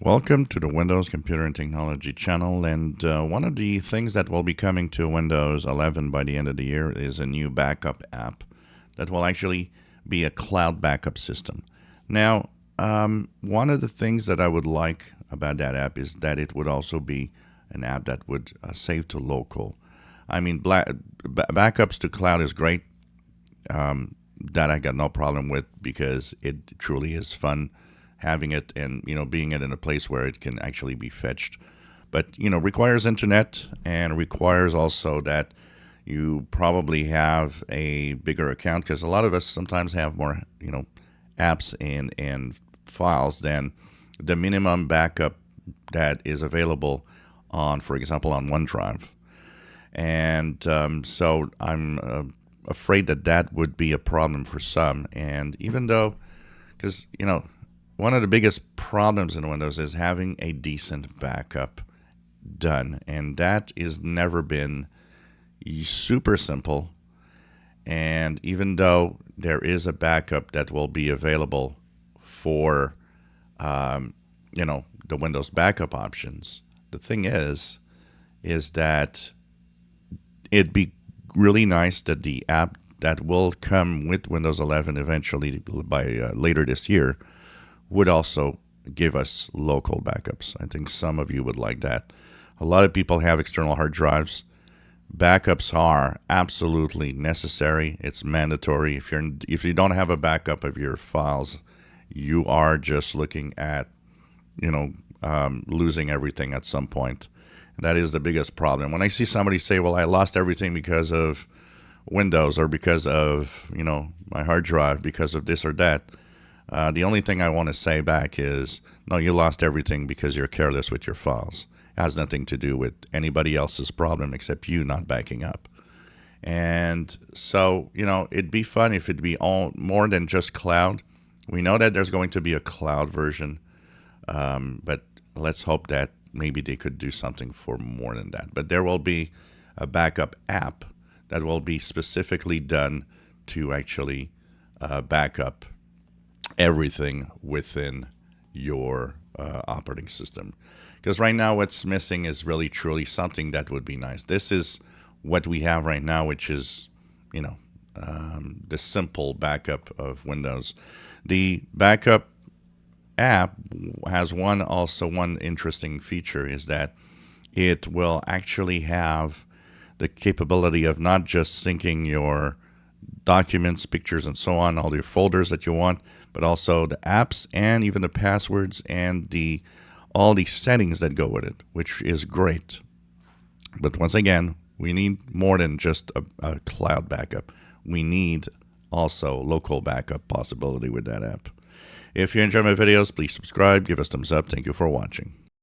Welcome to the Windows Computer and Technology channel. And one of the things that will be coming to Windows 11 by the end of the year is a new backup app that will actually be a cloud backup system. Now, one of the things that I would like about that app is that it would also be an app that would save to local. I mean, backups to cloud is great. That I got no problem with because it truly is fun having it and being it in a place where it can actually be fetched. But requires internet and requires also that you probably have a bigger account because a lot of us sometimes have more apps and files than the minimum backup that is available on, for example, on OneDrive. And so I'm afraid that that would be a problem for some. And even though, because one of the biggest problems in Windows is having a decent backup done, and that has never been super simple. And even though there is a backup that will be available for the Windows backup options, the thing is that it'd be really nice that the app that will come with Windows 11 eventually by later this year would also give us local backups. I think some of you would like that. A lot of people have external hard drives. Backups are absolutely necessary. It's mandatory. If you don't have a backup of your files, you are just looking at losing everything at some point. That is the biggest problem. When I see somebody say, well, I lost everything because of Windows or because of, my hard drive, because of this or that, the only thing I want to say back is, no, you lost everything because you're careless with your files. It has nothing to do with anybody else's problem except you not backing up. And so, it'd be fun if it'd be all more than just cloud. We know that there's going to be a cloud version, but let's hope that maybe they could do something for more than that. But there will be a backup app that will be specifically done to actually back up everything within your operating system. Because right now what's missing is really truly something that would be nice. This is what we have right now, which is, the simple backup of Windows. The backup app has one interesting feature is that it will actually have the capability of not just syncing your documents, pictures, and so on, all your folders that you want, but also the apps and even the passwords and all the settings that go with it, which is great. But once again, we need more than just a cloud backup. We need also local backup possibility with that app. If you enjoy my videos, please subscribe, give us thumbs up. Thank you for watching.